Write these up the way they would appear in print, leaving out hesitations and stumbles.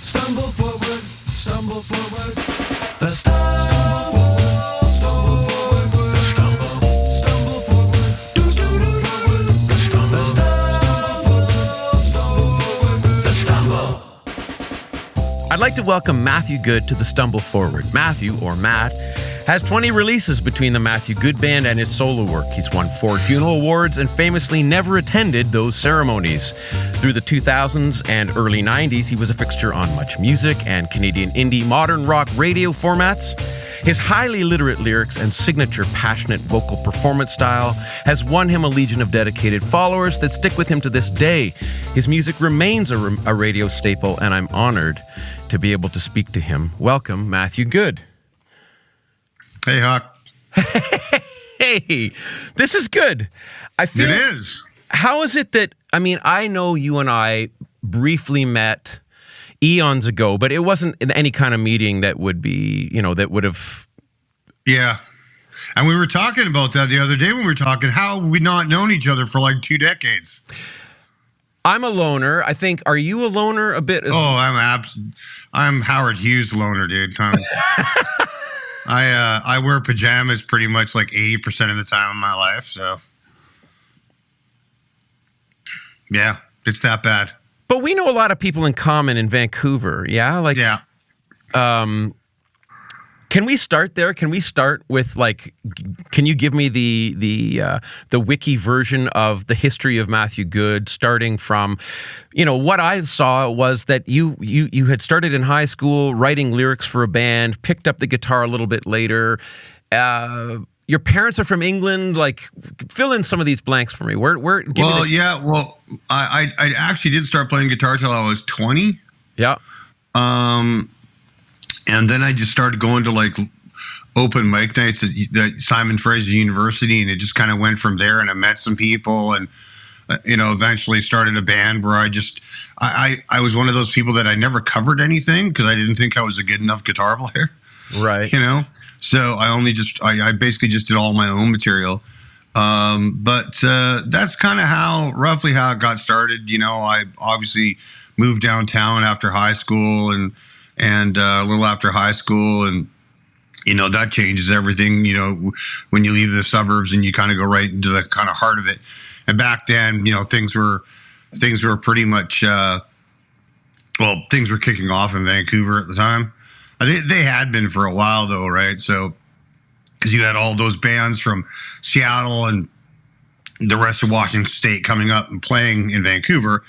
Stumble forward, stumble forward. The stumble forward, stumble forward. The stumble forward, stumble forward. The stumble forward, stumble forward. The stumble. I'd like to welcome Matthew Good to the Stumble Forward. Matthew, or Matt, has 20 releases between the Matthew Good Band and his solo work. He's won 4 Juno Awards and famously never attended those ceremonies. Through the 2000s and early 90s, he was a fixture on Much Music and Canadian indie modern rock radio formats. His highly literate lyrics and signature passionate vocal performance style has won him a legion of dedicated followers that stick with him to this day. His music remains a radio staple, and I'm honored to be able to speak to him. Welcome, Matthew Good. Hey, Huck. Hey, this is good. It is. How is it that, I know you and I briefly met eons ago, but it wasn't any kind of meeting that would be, that would have. Yeah. And we were talking about that the other day when we were talking, how have we not known each other for like 2 decades? I'm a loner. I think, are you a loner a bit? I'm Howard Hughes loner, dude. I wear pajamas pretty much like 80% of the time of my life, so yeah, it's that bad. But we know a lot of people in common in Vancouver, yeah? Yeah. Can we start there? Can we start with can you give me the wiki version of the history of Matthew Good, starting from, what I saw was that you had started in high school writing lyrics for a band, picked up the guitar a little bit later. Your parents are from England. Fill in some of these blanks for me. I actually did start playing guitar till I was 20. Yeah. And then I just started going to open mic nights at Simon Fraser University, and it just kind of went from there. And I met some people, and eventually started a band where I was one of those people that I never covered anything because I didn't think I was a good enough guitar player. Right. So I basically just did all my own material. But that's kind of roughly how it got started. I obviously moved downtown after high school and a little after high school, and that changes everything. When you leave the suburbs and you kind of go right into the kind of heart of it. And back then, things were pretty much things were kicking off in Vancouver at the time. I think they had been for a while though, right? So because you had all those bands from Seattle and the rest of Washington State coming up and playing in Vancouver,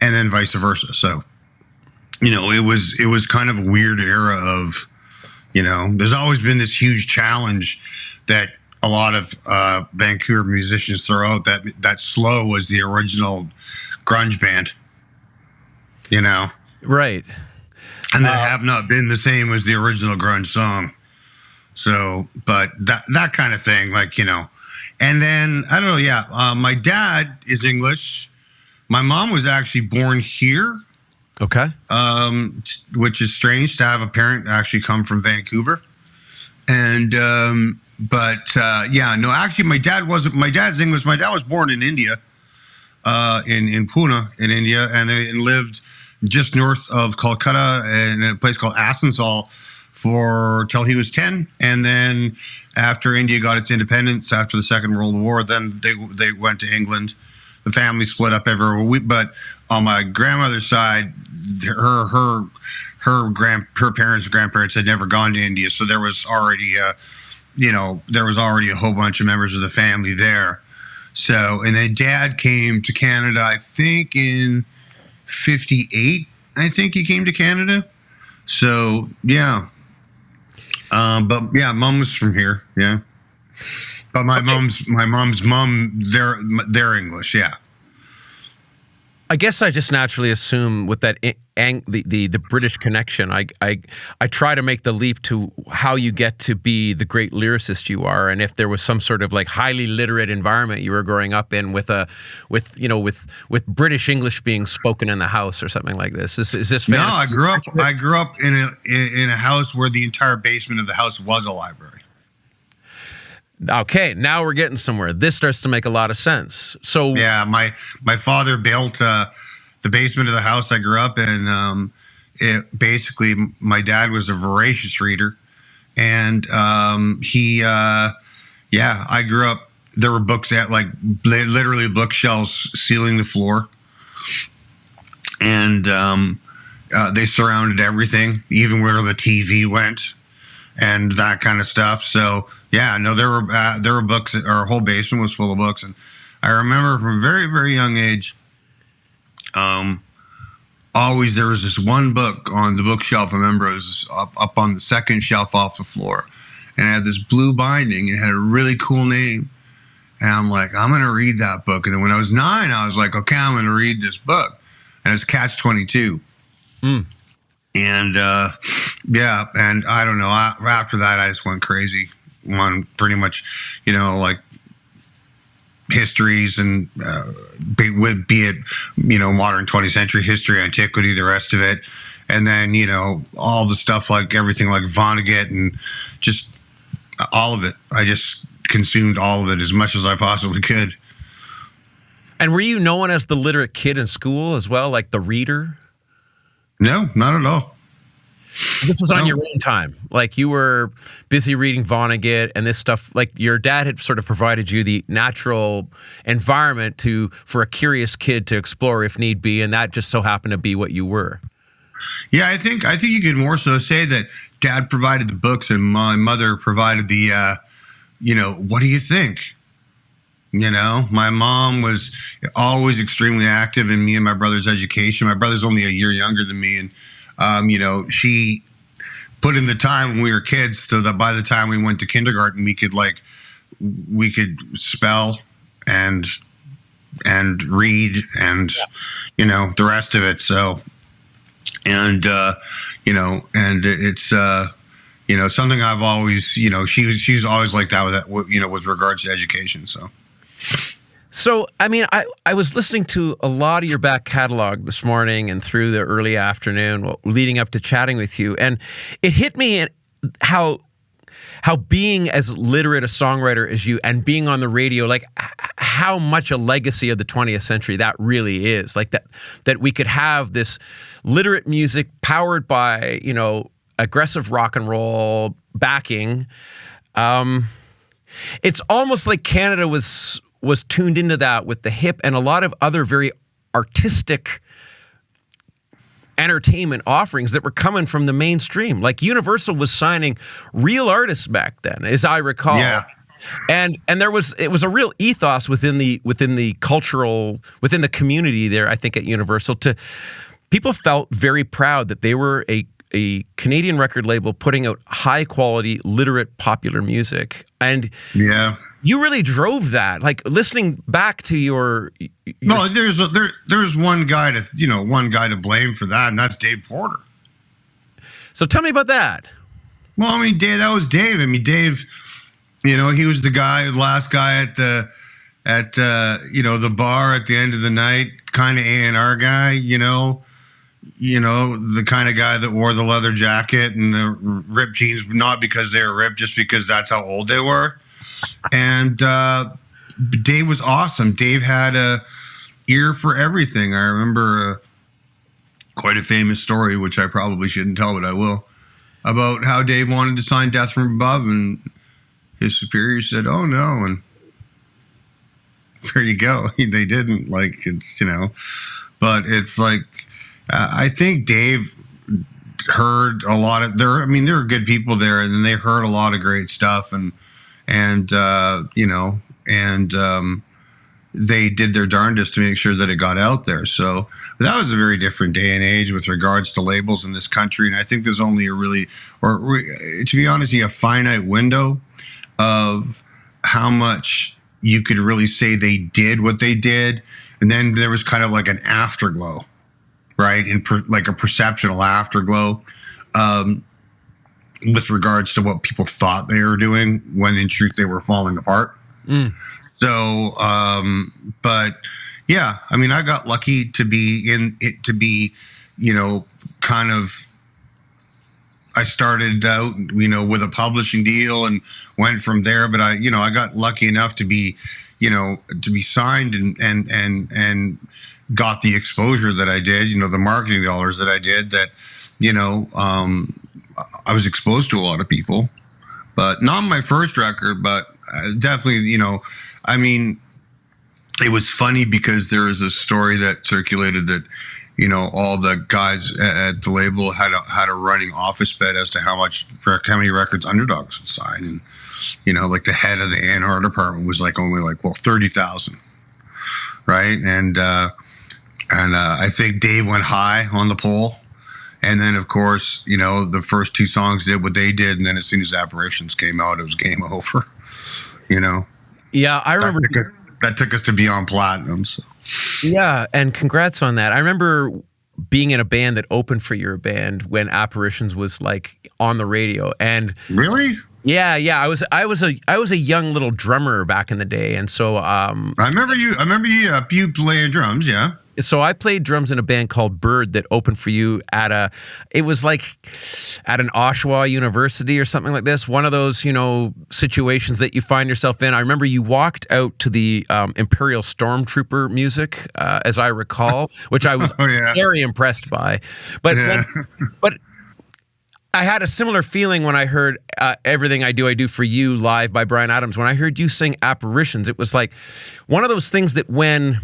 and then vice versa. So it was kind of a weird era of, there's always been this huge challenge that a lot of Vancouver musicians throw out, that Slow was the original grunge band, Right. And they have not been the same as the original grunge song. So, but that kind of thing, and then, I don't know, yeah, my dad is English. My mom was actually born here. Okay. Which is strange to have a parent actually come from Vancouver. And, actually my dad's English. My dad was born in India, in Pune in India, and lived just north of Calcutta in a place called Asansol till he was 10. And then after India got its independence after the Second World War, then they went to England. The family split up everywhere. But on my grandmother's side, her parents and grandparents had never gone to India, so there was already a whole bunch of members of the family there. So, and then Dad came to Canada, I think in 58. I think he came to Canada. So yeah, but yeah, Mom was from here. Yeah. But my mom's mom, they're English, yeah. I guess I just naturally assume with that the British connection, I try to make the leap to how you get to be the great lyricist you are, and if there was some sort of highly literate environment you were growing up in with British English being spoken in the house or something like this. Is this fair? No, I grew up in a house where the entire basement of the house was a library. Okay, now we're getting somewhere. This starts to make a lot of sense. So yeah, my father built the basement of the house I grew up in. basically, my dad was a voracious reader, and I grew up. There were books at like literally bookshelves sealing the floor, and they surrounded everything, even where the TV went, and that kind of stuff. So yeah, no, there were books. Our whole basement was full of books, and I remember from a very, very young age. Always there was this one book on the bookshelf. I remember it was up on the second shelf off the floor, and it had this blue binding. It had a really cool name, and I'm like, I'm gonna read that book. And then when I was 9, I was like, okay, I'm gonna read this book, and it's Catch-22. And and I don't know. After that, I just went crazy on pretty much, like histories and be it modern 20th century history, antiquity, the rest of it, and then all the stuff like everything like Vonnegut and just all of it. I just consumed all of it as much as I possibly could. And were you known as the literate kid in school as well, like the reader? No, not at all. This was on your own time. Like you were busy reading Vonnegut and this stuff. Like your dad had sort of provided you the natural environment for a curious kid to explore if need be, and that just so happened to be what you were. Yeah, I think you could more so say that Dad provided the books and my mother provided the, what do you think? My mom was always extremely active in me and my brother's education. My brother's only a year younger than me, and she put in the time when we were kids so that by the time we went to kindergarten, we could spell and read and, the rest of it. So, and it's, something I've always, she's always like that with regards to education. So, I mean, I was listening to a lot of your back catalog this morning and through the early afternoon leading up to chatting with you. And it hit me how being as literate a songwriter as you and being on the radio, like how much a legacy of the 20th century that really is. Like that we could have this literate music powered by, aggressive rock and roll backing. It's almost like Canada was tuned into that with the hip and a lot of other very artistic entertainment offerings that were coming from the mainstream. Like Universal was signing real artists back then, as I recall. Yeah. And it was a real ethos within the community there, I think, at Universal. People felt very proud that they were a Canadian record label putting out high quality, literate, popular music. And yeah. You really drove that. Like listening back to your no, there's one guy to blame for that, and that's Dave Porter. So tell me about that. Well, I mean, that was Dave. I mean, Dave, he was the last guy at the bar at the end of the night, kind of A&R guy, the kind of guy that wore the leather jacket and the ripped jeans, not because they were ripped, just because that's how old they were. And Dave was awesome. Dave had a ear for everything. I remember quite a famous story, which I probably shouldn't tell, but I will, about how Dave wanted to sign Death from Above, and his superiors said, "Oh no," and there you go. They didn't. Like, it's but it's like I think Dave heard a lot of there. I mean, there were good people there, and then they heard a lot of great stuff, and they did their darndest to make sure that it got out there. So that was a very different day and age with regards to labels in this country. And I think there's only to be honest, a finite window of how much you could really say they did what they did. And then there was kind of like an afterglow, right? Like a perceptual afterglow. With regards to what people thought they were doing, when in truth they were falling apart. So, but yeah, I mean, I got lucky to be kind of, I started out, with a publishing deal and went from there. But I got lucky enough to be signed and got the exposure that I did, the marketing dollars that I did, that you know, I was exposed to a lot of people, but not my first record, but definitely, you know, I mean, it was funny because there was a story that circulated that, you know, all the guys at the label had a running office bet as to how many records Underdogs would sign, and you know, like the head of the A&R department was like only like 30,000, right? And I think Dave went high on the poll, and then of course, you know, the first two songs did what they did, and then as soon as Apparitions came out, it was game over. You know. Yeah, I remember that took us to Beyond Platinum. So. Yeah, and congrats on that. I remember being in a band that opened for your band when Apparitions was like on the radio. And really? Yeah. I was a young little drummer back in the day, and so I remember you playing drums, yeah. So I played drums in a band called Bird that opened for you at an Oshawa University or something like this. One of those, you know, situations that you find yourself in. I remember you walked out to the Imperial Stormtrooper music, as I recall, which I was very impressed by. But but I had a similar feeling when I heard Everything I Do for You live by Bryan Adams. When I heard you sing Apparitions, it was like one of those things that when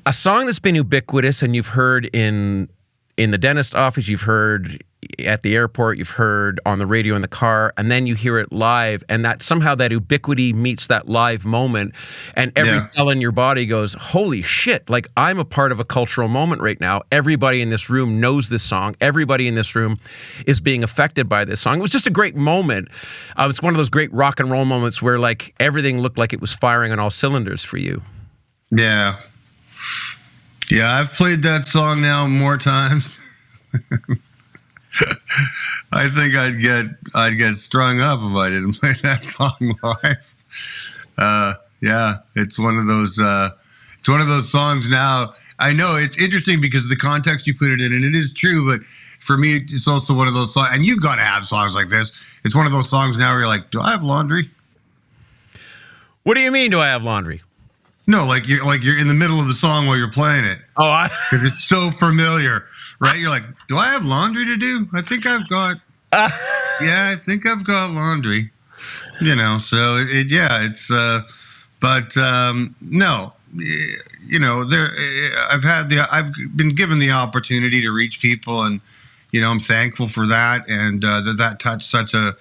a song that's been ubiquitous and you've heard in the dentist office, you've heard at the airport, you've heard on the radio in the car, and then you hear it live, and that somehow that ubiquity meets that live moment, and every cell in your body goes, holy shit, like I'm a part of a cultural moment right now. Everybody in this room knows this song. Everybody in this room is being affected by this song. It was just a great moment. It's one of those great rock and roll moments where like everything looked like it was firing on all cylinders for you. Yeah. Yeah, I've played that song now more times. I think I'd get strung up if I didn't play that song live. Yeah, it's one of those songs now. I know it's interesting because of the context you put it in, and it is true, but for me, it's also one of those songs, and you've got to have songs like this. It's one of those songs now where you're like, do I have laundry? What do you mean, do I have laundry? No, like you're in the middle of the song while you're playing it. Oh, because it's so familiar, right? You're like, do I have laundry to do? I think I've got. Yeah, I think I've got laundry. You know, so it's. But no, you know, I've been given the opportunity to reach people, and you know, I'm thankful for that, and that touched such a,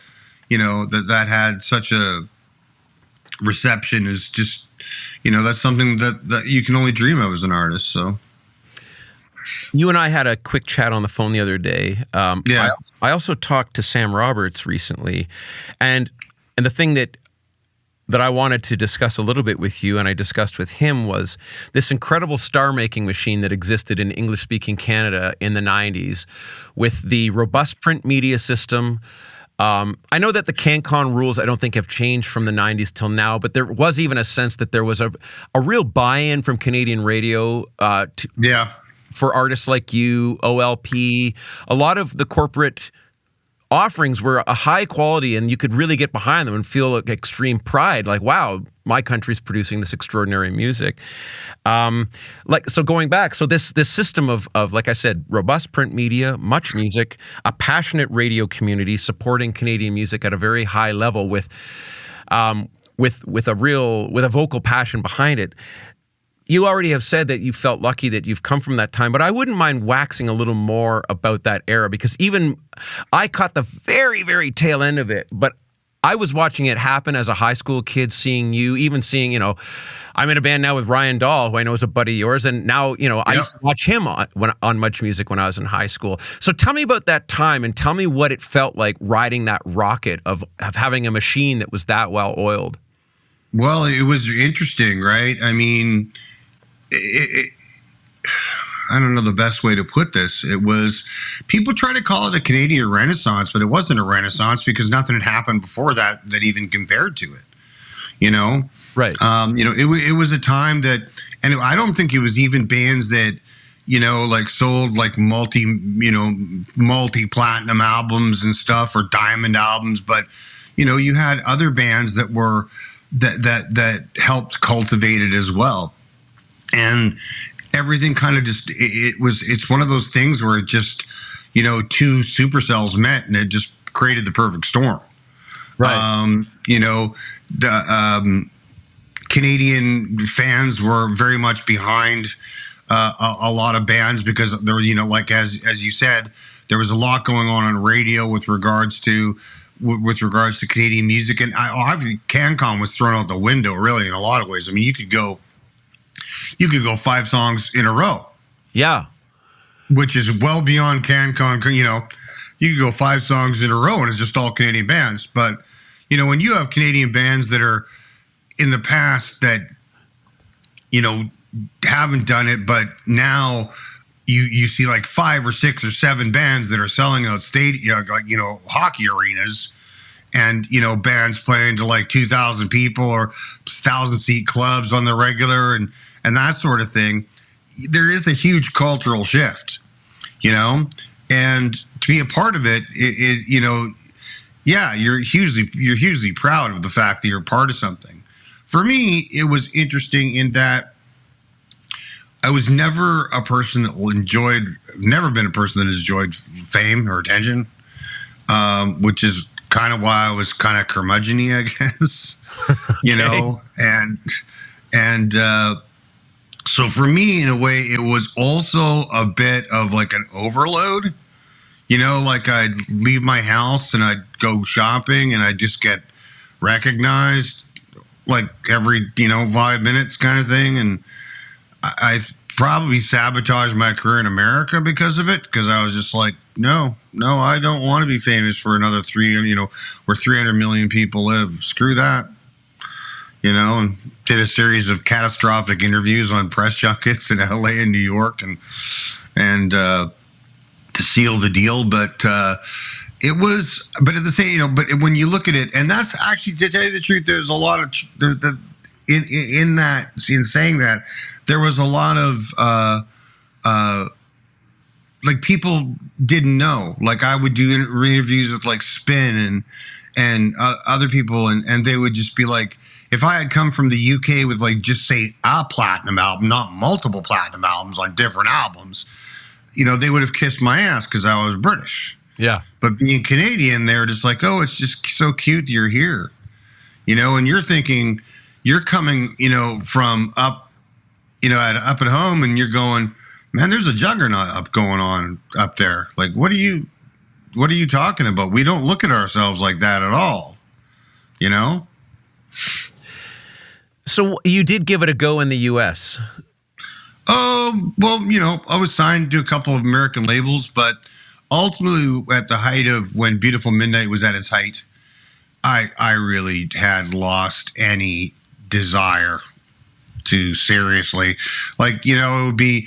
you know, that had such a reception is just. You know, that's something that you can only dream of as an artist. So, you and I had a quick chat on the phone the other day. Yeah. I also talked to Sam Roberts recently, and the thing that I wanted to discuss a little bit with you, and I discussed with him, was this incredible star-making machine that existed in English-speaking Canada in the 90s with the robust print media system. I know that the CanCon rules I don't think have changed from the 90s till now, but there was even a sense that there was a real buy-in from Canadian radio for artists like you, OLP. A lot of the corporate offerings were a high quality, and you could really get behind them and feel like extreme pride, like, wow, my country's producing this extraordinary music. So going back, so this system of, like I said, robust print media, much music, a passionate radio community supporting Canadian music at a very high level with a vocal passion behind it. You already have said that you felt lucky that you've come from that time, but I wouldn't mind waxing a little more about that era, because even I caught the very, very tail end of it, but I was watching it happen as a high school kid, seeing you, even seeing, you know, I'm in a band now with Ryan Dahl, who I know is a buddy of yours, and now, you know, I used to watch him on Much Music when I was in high school. So tell me about that time, and tell me what it felt like riding that rocket of having a machine that was that well oiled. Well, it was interesting, right? I mean, I don't know the best way to put this. It was, people try to call it a Canadian Renaissance, but it wasn't a Renaissance because nothing had happened before that even compared to it. You know, right? You know, it was a time that, and I don't think it was even bands that, you know, like sold like multi-platinum albums and stuff, or diamond albums, but you know, you had other bands that were that helped cultivate it as well. And everything kind of just it's one of those things where it just, two supercells met and it just created the perfect storm. Right. The Canadian fans were very much behind a lot of bands because there was, like as you said, there was a lot going on radio with regards to Canadian music, and obviously CanCon was thrown out the window really in a lot of ways. I mean, you could go 5 songs in a row, Yeah. which is well beyond CanCon. You could go 5 songs in a row and it's just all Canadian bands. But when you have Canadian bands that are in the past that haven't done it, but now you see like 5 or 6 or 7 bands that are selling out hockey arenas, and bands playing to like 2,000 people or 1,000-seat clubs on the regular and that sort of thing. There is a huge cultural shift, and to be a part of it is, yeah, you're hugely proud of the fact that you're part of something. For me, it was interesting in that I was never a person that never been a person that enjoyed fame or attention, which is kind of why I was kind of curmudgeon-y, I guess, and so for me, in a way, it was also a bit of like an overload, like I'd leave my house and I'd go shopping and I'd just get recognized like every, 5 minutes kind of thing. And I probably sabotaged my career in America because of it, because I was just like, no, I don't want to be famous for another where 300 million people live. Screw that. And did a series of catastrophic interviews on press junkets in LA and New York and to seal the deal. But it was, but at the same, but when you look at it, and that's actually, to tell you the truth, there's a lot of in saying that, there was a lot of like people didn't know. Like I would do interviews with like Spin and other people, and they would just be like, if I had come from the UK with like just say a platinum album, not multiple platinum albums on different albums, they would have kissed my ass because I was British. Yeah. But being Canadian, they're just like, oh, it's just so cute that you're here, and you're thinking, you're coming, from up at home, and you're going, man, there's a juggernaut going on up there. Like, what are you talking about? We don't look at ourselves like that at all, So you did give it a go in the U.S. Oh, well, I was signed to a couple of American labels, but ultimately at the height of when Beautiful Midnight was at its height, I really had lost any desire to seriously, like, it would be,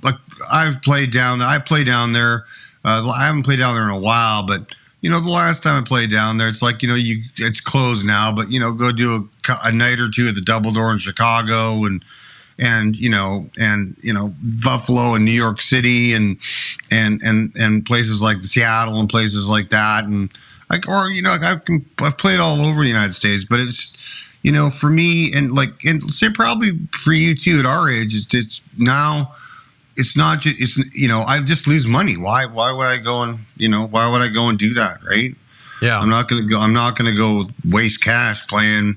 like I play down there. I haven't played down there in a while, but the last time I played down there, it's like, it's closed now, but go do a night or two at the Double Door in Chicago and Buffalo and New York City and places like Seattle and places like that. And I've played all over the United States, but it's, for me, and say probably for you too at our age, it's now, it's not just, I just lose money. Why would I go and, why would I go and do that? Right. Yeah. I'm not going to go waste cash playing,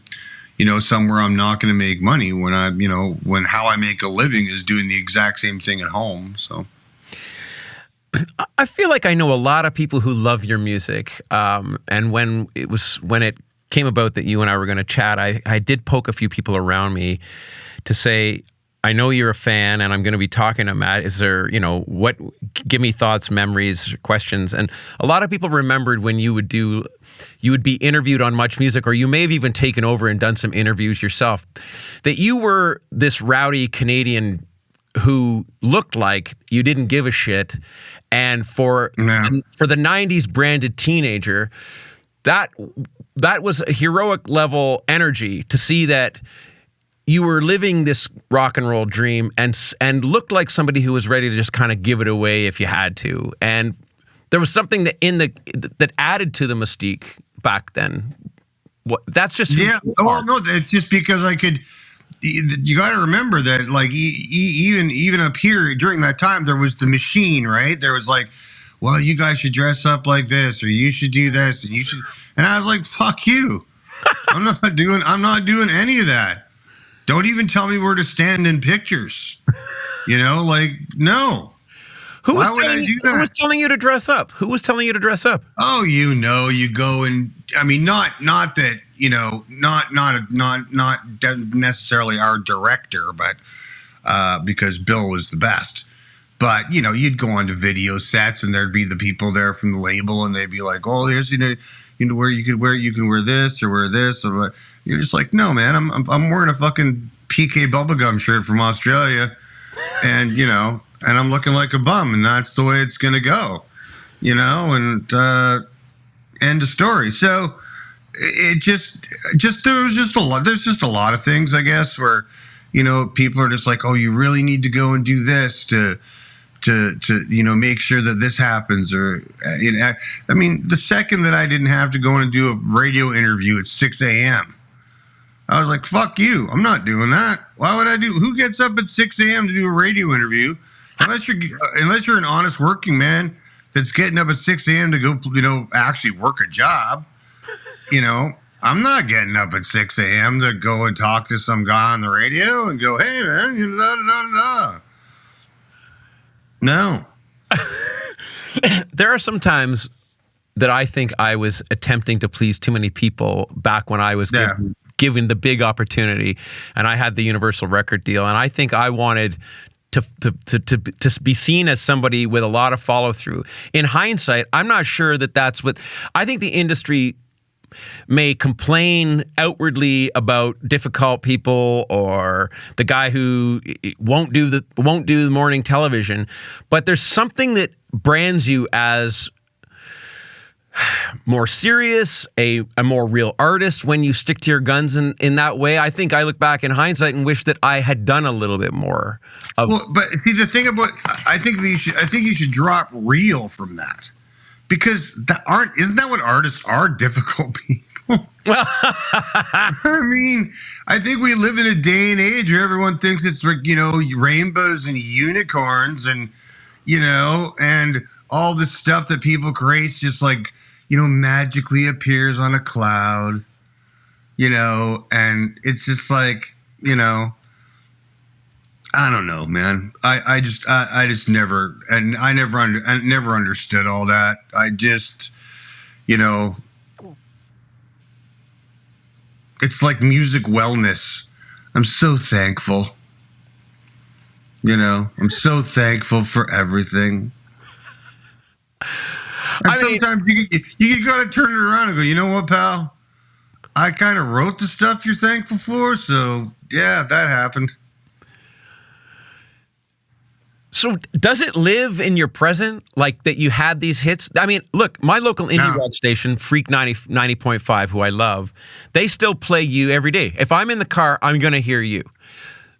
somewhere I'm not going to make money when when how I make a living is doing the exact same thing at home. So I feel like I know a lot of people who love your music. And when it came about that you and I were going to chat, I did poke a few people around me to say, I know you're a fan and I'm going to be talking to Matt. Is there, give me thoughts, memories, questions. And a lot of people remembered when you would be interviewed on Much Music, or you may have even taken over and done some interviews yourself, that you were this rowdy Canadian who looked like you didn't give a shit. And for the 90s branded teenager, that was a heroic level energy to see that you were living this rock and roll dream and looked like somebody who was ready to just kind of give it away if you had to. And there was something that added to the mystique back then. That's just yeah. Well, no, it's just because I could. you got to remember that, like, even up here during that time, there was the machine, right? There was like, well, you guys should dress up like this, or you should do this, and you should. And I was like, fuck you. I'm not doing any of that. Don't even tell me where to stand in pictures. Like, no. Why would I do that? Who was telling you to dress up? Who was telling you to dress up? Oh, you go and I mean, not that, not necessarily our director, but because Bill was the best. But you'd go on to video sets, and there'd be the people there from the label, and they'd be like, "Oh, here's where you can wear this or wear this." Or you're just like, "No, man, I'm wearing a fucking PK bubblegum shirt from Australia, and and I'm looking like a bum, and that's the way it's gonna go, and end of story." So it just there's just a lot of things, I guess, where people are just like, "Oh, you really need to go and do this to make sure that this happens," or I mean, the second that I didn't have to go in and do a radio interview at 6 a.m., I was like, "Fuck you! I'm not doing that. Why would I do? Who gets up at 6 a.m. to do a radio interview? Unless you're an honest working man that's getting up at 6 a.m. to go, actually work a job. I'm not getting up at 6 a.m. to go and talk to some guy on the radio and go, "Hey, man, da da da da." No. There are some times that I think I was attempting to please too many people back when I was given the big opportunity, and I had the Universal record deal, and I think I wanted to be seen as somebody with a lot of follow through. In hindsight, I'm not sure that that's what I think. The industry may complain outwardly about difficult people or the guy who won't do the morning television, but there's something that brands you as more serious, a more real artist when you stick to your guns in that way. I think I look back in hindsight and wish that I had done a little bit more. But see, the thing about I think you should drop real from that, because isn't that what artists are? Difficult people. Well, I mean, I think we live in a day and age where everyone thinks it's like rainbows and unicorns and and all the stuff that people create just like magically appears on a cloud, and it's just like I don't know, man. I just never understood all that. I just it's like music wellness. I'm so thankful. I'm so thankful for everything. And sometimes you got to turn it around and go, "You know what, pal? I kind of wrote the stuff you're thankful for, so yeah, that happened." So does it live in your present, like that you had these hits? I mean, look, my local indie rock station, Freak 90.5, who I love, they still play you every day. If I'm in the car, I'm going to hear you.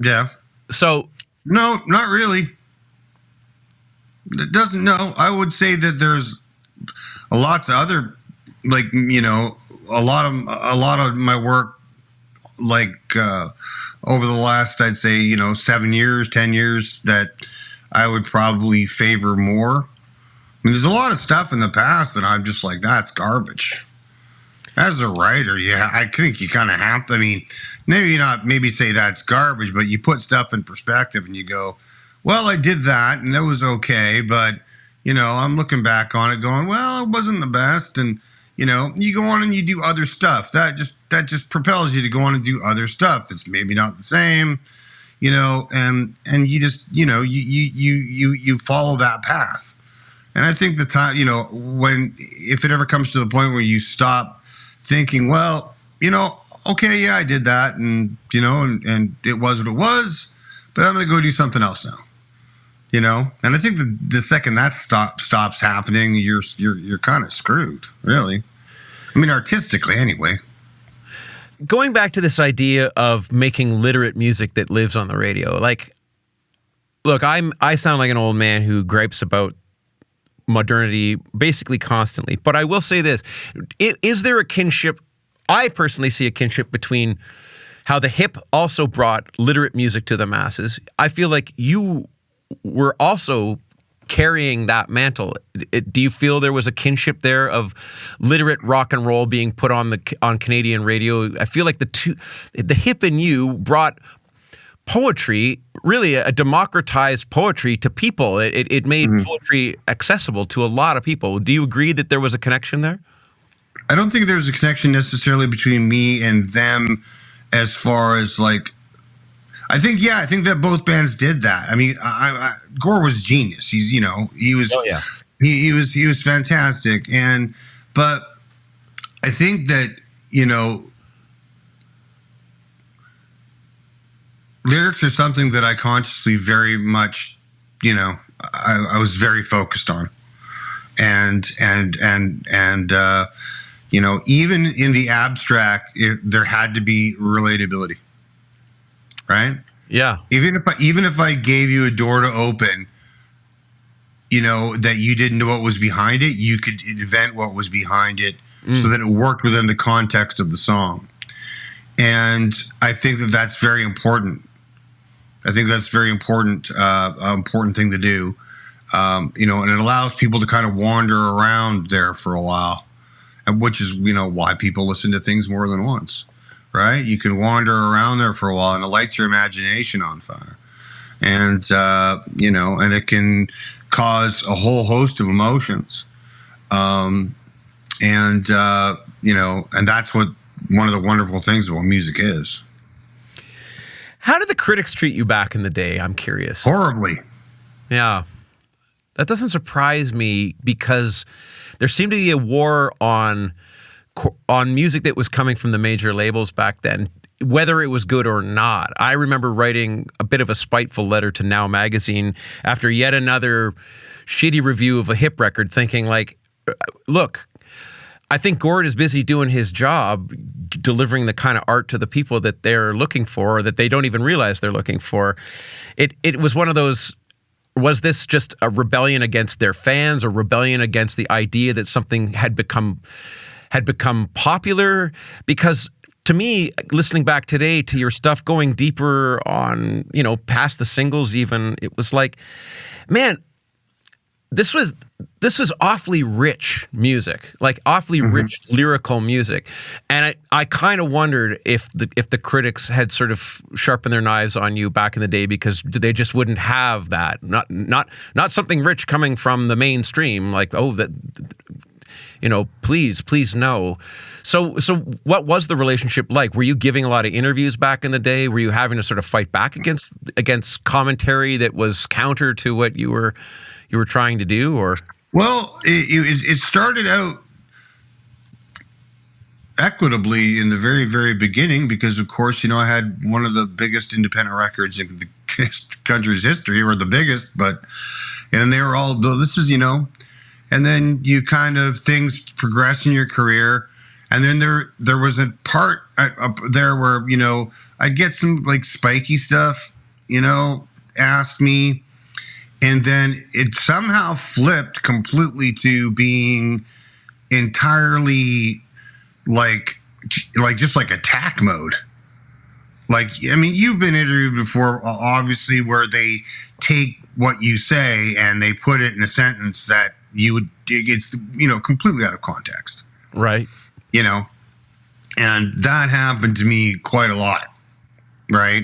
Yeah. So... No, not really. It doesn't. No, I would say that there's a lot of other, like a lot of my work, like over the last, I'd say 7 years, 10 years, that I would probably favor more. I mean, there's a lot of stuff in the past that I'm just like, that's garbage. As a writer, yeah, I think you kind of have to. I mean, maybe say that's garbage, but you put stuff in perspective and you go, "Well, I did that and that was okay, but I'm looking back on it, going, well, it wasn't the best." And you go on and you do other stuff that just propels you to go on and do other stuff that's maybe not the same, and you just you follow that path. And I think the time, if it ever comes to the point where you stop thinking, well, okay, yeah, I did that, and and it was what it was, but I'm going to go do something else now, And I think the second that stops happening, you're kind of screwed, really. I mean, artistically, anyway. Going back to this idea of making literate music that lives on the radio, like, look, I sound like an old man who gripes about modernity basically constantly. But I will say this. Is there a kinship? I personally see a kinship between how the hip also brought literate music to the masses. I feel like you were also carrying that mantle. Do you feel there was a kinship there of literate rock and roll being put on Canadian radio? I feel like the hip in you brought poetry, really a democratized poetry to people. It made poetry accessible to a lot of people. Do you agree that there was a connection there? I don't think there was a connection necessarily between me and them as far as like, I think that both bands did that. I mean, Gore was genius. He's, he was, he was fantastic. But I think that, lyrics are something that I consciously very much, I was very focused on. And even in the abstract, there had to be relatability. Right? Yeah. Even if I gave you a door to open, that you didn't know what was behind it, you could invent what was behind it so that it worked within the context of the song. And I think that that's very important. I think that's very important, important thing to do. And it allows people to kind of wander around there for a while, and which is, why people listen to things more than once. Right? You can wander around there for a while and it lights your imagination on fire. And, and it can cause a whole host of emotions. And that's what one of the wonderful things about music is. How did the critics treat you back in the day? I'm curious. Horribly. Yeah. That doesn't surprise me because there seemed to be a war on music that was coming from the major labels back then, whether it was good or not. I remember writing a bit of a spiteful letter to Now Magazine after yet another shitty review of a hip record, thinking like, look, I think Gord is busy doing his job, delivering the kind of art to the people that they're looking for, or that they don't even realize they're looking for. It was one of those, was this just a rebellion against their fans, or rebellion against the idea that something had become popular? Because to me, listening back today to your stuff, going deeper on, past the singles even, it was like, man, this was awfully rich music, like awfully rich lyrical music. And I kind of wondered if the critics had sort of sharpened their knives on you back in the day, because they just wouldn't have that. Not something rich coming from the mainstream, like, please no. So what was the relationship like? Were you giving a lot of interviews back in the day? Were you having to sort of fight back against commentary that was counter to what you were trying to do? Or well, it started out equitably in the very, very beginning, because of course, I had one of the biggest independent records in the country's history, or the biggest, and they were all, this is, and then you kind of, things progress in your career. And then there was a part there where, I'd get some like spiky stuff, asked me. And then it somehow flipped completely to being entirely like just like attack mode. Like, I mean, you've been interviewed before, obviously, where they take what you say and they put it in a sentence that it's completely out of context. Right. And that happened to me quite a lot. Right.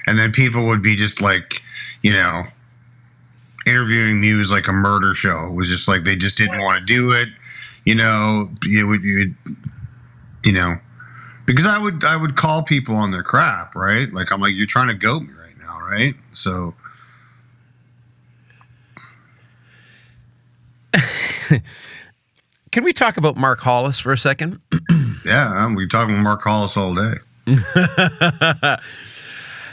And then people would be just like, interviewing me was like a murder show. It was just like, they just didn't want to do it. Because I would call people on their crap. Right. Like, I'm like, you're trying to goat me right now. Right. So. Can we talk about Mark Hollis for a second? Yeah, we're talking about Mark Hollis all day.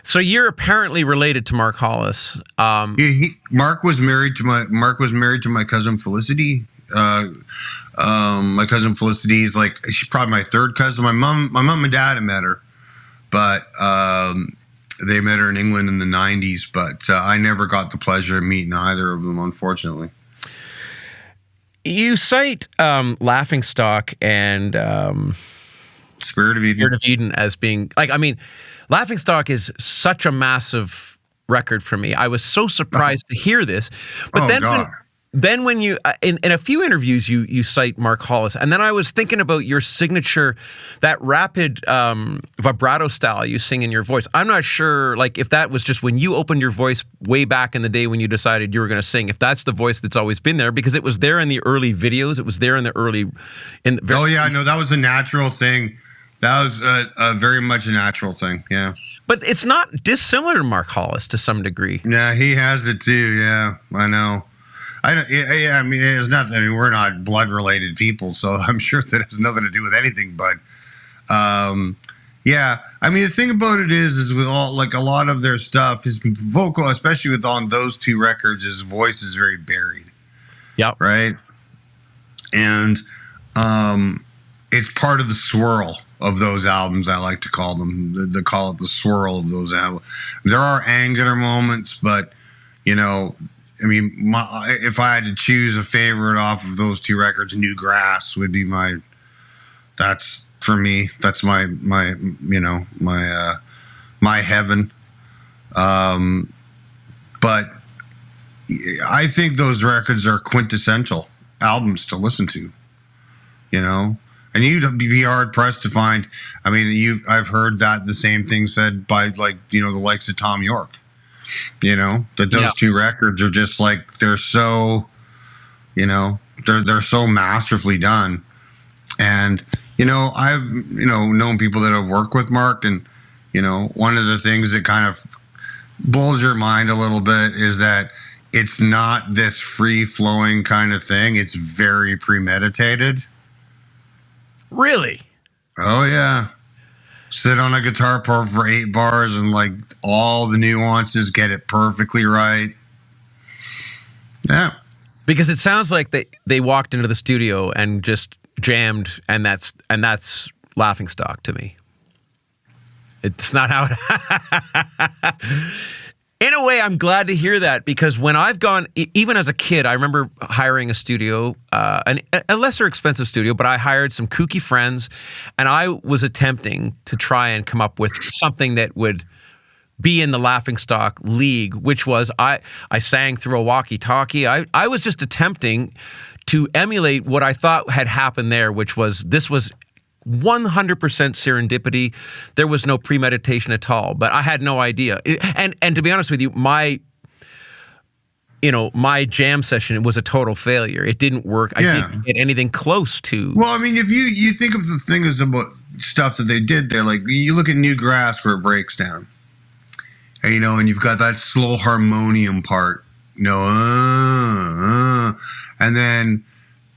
So you're apparently related to Mark Hollis. Mark was married to my cousin Felicity. My cousin Felicity is like, she's probably my third cousin. My mom and dad had met her, but they met her in England in the 90s. But I never got the pleasure of meeting either of them, unfortunately. You cite Laughingstock and Spirit of Eden as being like, I mean, Laughingstock is such a massive record for me. I was so surprised to hear this. But then when you in a few interviews you cite Mark Hollis, and then I was thinking about your signature, that rapid vibrato style you sing in your voice. I'm not sure like if that was just when you opened your voice way back in the day when you decided you were going to sing, if that's the voice that's always been there, because it was there in the early videos, it was there in the early oh yeah, no, that was a natural thing. That was a very much a natural thing, yeah. But it's not dissimilar to Mark Hollis to some degree. Yeah, he has it too, yeah, I know. I mean, it's not. I mean, we're not blood-related people, so I'm sure that has nothing to do with anything. But, yeah, I mean, the thing about it is with all like a lot of their stuff, his vocal, especially with on those two records, his voice is very buried. Yep. Right. And it's part of the swirl of those albums. I like to call them. They call it the swirl of those albums. There are angular moments, but you know. I mean, if I had to choose a favorite off of those two records, New Grass would be that's for me. That's my heaven. But I think those records are quintessential albums to listen to, you know, and you'd be hard pressed to find. I mean, I've heard that the same thing said by like, you know, the likes of Tom York. You know, that those two records are just like, they're so, you know, they're so masterfully done. And, you know, I've, you know, known people that have worked with Mark, and, you know, one of the things that kind of blows your mind a little bit is that it's not this free flowing kind of thing. It's very premeditated. Really? Oh, yeah. Sit on a guitar part for 8 bars and like all the nuances, get it perfectly right. Yeah. Because it sounds like they walked into the studio and just jammed, and that's Laughingstock to me. It's not how it In a way, I'm glad to hear that, because when I've gone, even as a kid, I remember hiring a studio, a lesser expensive studio, but I hired some kooky friends, and I was attempting to try and come up with something that would be in the Laughingstock league, which was I sang through a walkie-talkie. I was just attempting to emulate what I thought had happened there, which was this was 100% serendipity. There was no premeditation at all, but I had no idea. And to be honest with you, my jam session was a total failure. It didn't work. I didn't get anything close to. Well, I mean, if you think of the things about stuff that they did there, like you look at New Grass where it breaks down, and, you know, and you've got that slow harmonium part, you know, and then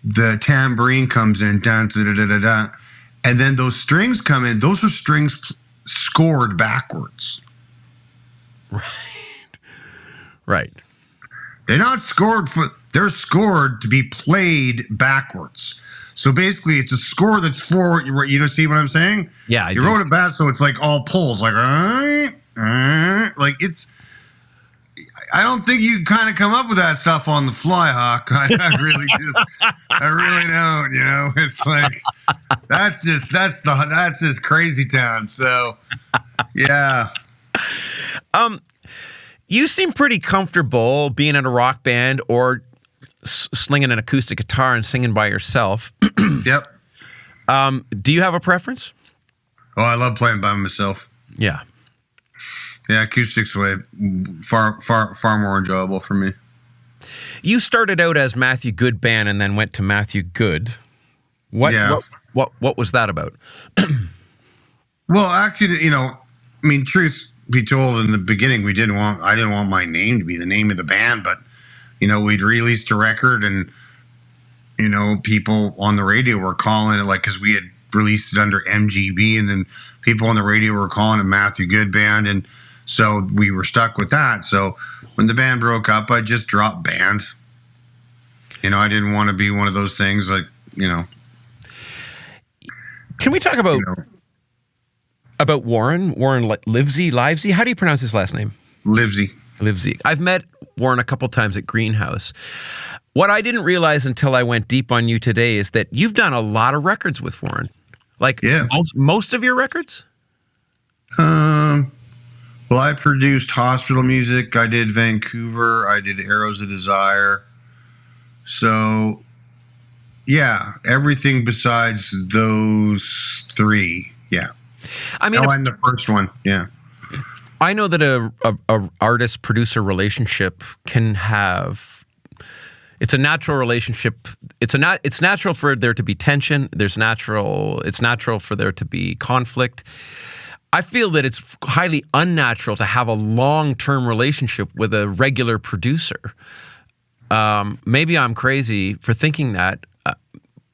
the tambourine comes in, down, da-da-da-da-da. And then those strings come in. Those are strings scored backwards. Right. They're not scored they're scored to be played backwards. So basically, it's a score that's forward. You know, see what I'm saying? Yeah, you wrote it back, so it's like all pulls, like it's. I don't think you kind of come up with that stuff on the fly, Hawk. I really don't. You know, it's like that's just crazy town. So, yeah. You seem pretty comfortable being in a rock band or slinging an acoustic guitar and singing by yourself. Yep. Do you have a preference? Oh, I love playing by myself. Yeah. Yeah, acoustics way far more enjoyable for me. You started out as Matthew Good Band and then went to Matthew Good. What was that about? Well, actually, you know, I mean, truth be told, in the beginning, I didn't want my name to be the name of the band, but you know, we'd released a record, and you know, people on the radio were calling it, like, because we had released it under MGB, and then people on the radio were calling it Matthew Good Band, and so we were stuck with that. So when the band broke up, I just dropped band. You know, I didn't want to be one of those things, like, you know. Can we talk about Warren Livesey? How do you pronounce his last name? Livesey. I've met Warren a couple times at Greenhouse. What I didn't realize until I went deep on you today is that you've done a lot of records with Warren. Like most of your records? Um, well, I produced Hospital Music. I did Vancouver. I did Arrows of Desire. So, yeah, everything besides those three. Yeah. I mean, And the first one. Yeah. I know that a artist producer relationship can have. It's a natural relationship. It's natural for there to be tension. It's natural for there to be conflict. I feel that it's highly unnatural to have a long-term relationship with a regular producer. Maybe I'm crazy for thinking that,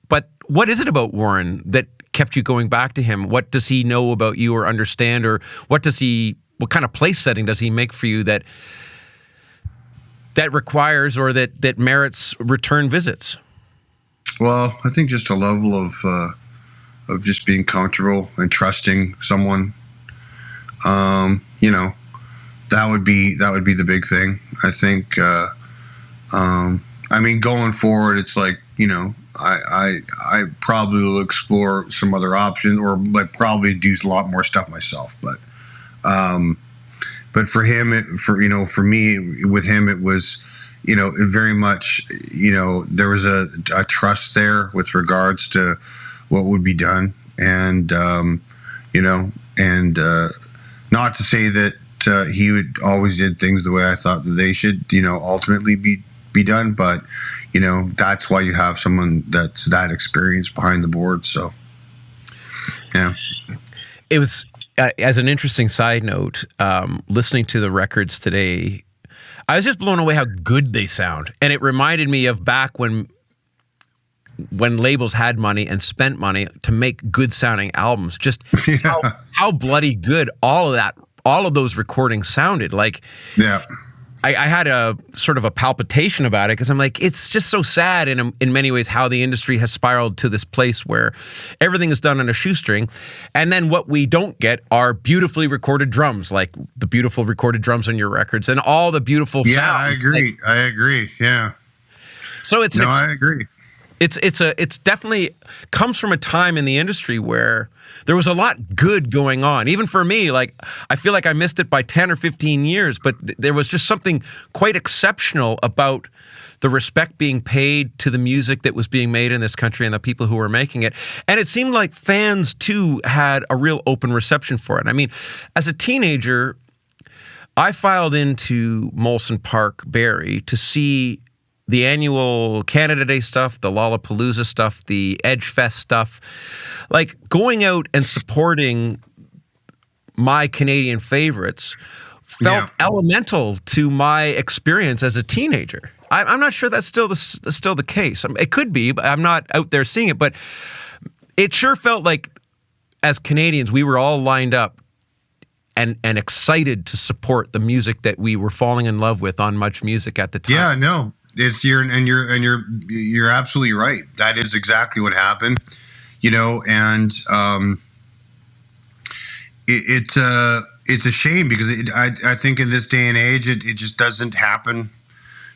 but what is it about Warren that kept you going back to him? What does he know about you or understand, or what kind of place setting does he make for you that requires or that merits return visits? Well, I think just a level of just being comfortable and trusting someone. That would be the big thing. I think. I mean, going forward, it's like, I probably will explore some other options, or like probably do a lot more stuff myself. But for him, for me, with him, it was, it very much, there was a trust there with regards to what would be done, and not to say that he would always did things the way I thought that they should, ultimately be done, but that's why you have someone that's that experienced behind the board. So, yeah, it was. As an interesting side note, listening to the records today, I was just blown away how good they sound. And it reminded me of back when labels had money and spent money to make good sounding albums. Just how bloody good all of those recordings sounded. Like, yeah. I had a sort of a palpitation about it because I'm like, it's just so sad in many ways how the industry has spiraled to this place where everything is done on a shoestring. And then what we don't get are beautifully recorded drums, like the beautiful recorded drums on your records and all the beautiful sounds. Yeah, I agree. I agree. Yeah. So I agree. It's definitely comes from a time in the industry where there was a lot good going on. Even for me, like, I feel like I missed it by 10 or 15 years, but there was just something quite exceptional about the respect being paid to the music that was being made in this country and the people who were making it. And it seemed like fans too had a real open reception for it. I mean, as a teenager, I filed into Molson Park, Barrie to see the annual Canada Day stuff, the Lollapalooza stuff, the Edge Fest stuff, like going out and supporting my Canadian favorites felt elemental to my experience as a teenager. I'm not sure that's still the case. It could be, but I'm not out there seeing it. But it sure felt like as Canadians, we were all lined up and excited to support the music that we were falling in love with on Much Music at the time. Yeah, no. You're absolutely right. That is exactly what happened, and it's a shame because I think in this day and age it just doesn't happen.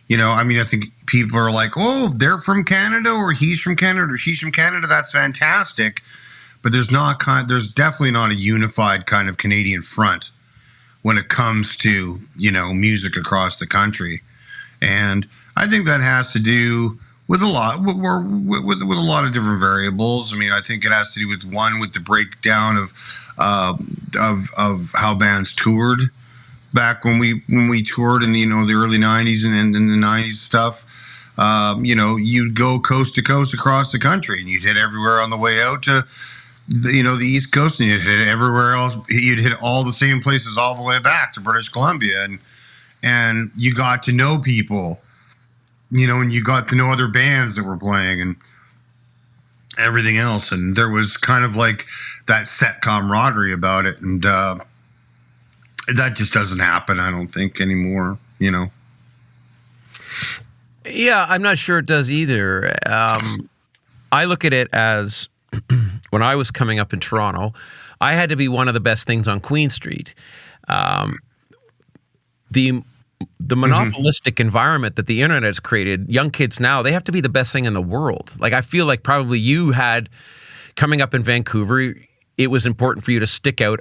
I mean, I think people are like, oh, they're from Canada, or he's from Canada, or she's from Canada. That's fantastic, but there's definitely not a unified kind of Canadian front when it comes to music across the country, and I think that has to do with a lot of different variables. I mean, I think it has to do with the breakdown of how bands toured back when we toured in the early '90s and in the '90s stuff. You'd go coast to coast across the country, and you'd hit everywhere on the way out to the East Coast, and you'd hit everywhere else. You'd hit all the same places all the way back to British Columbia, and you got to know people. And you got to know other bands that were playing and everything else. And there was kind of like that set camaraderie about it. And that just doesn't happen, I don't think, anymore, Yeah, I'm not sure it does either. I look at it as when I was coming up in Toronto, I had to be one of the best things on Queen Street. The monopolistic environment that the internet has created, young kids now, they have to be the best thing in the world. Like, I feel like probably you had, coming up in Vancouver, it was important for you to stick out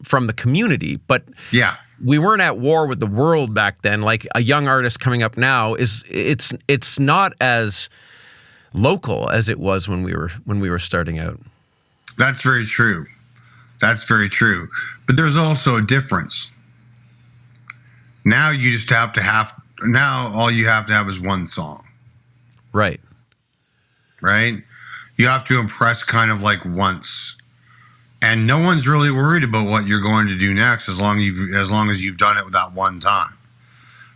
from the community. But Yeah. we weren't at war with the world back then. Like a young artist coming up now it's not as local as it was when we were starting out. That's very true. That's very true. But there's also a difference. Now you just now all you have to have is one song, Right. right? You have to impress kind of like once. And no one's really worried about what you're going to do next as long as you've done it that one time,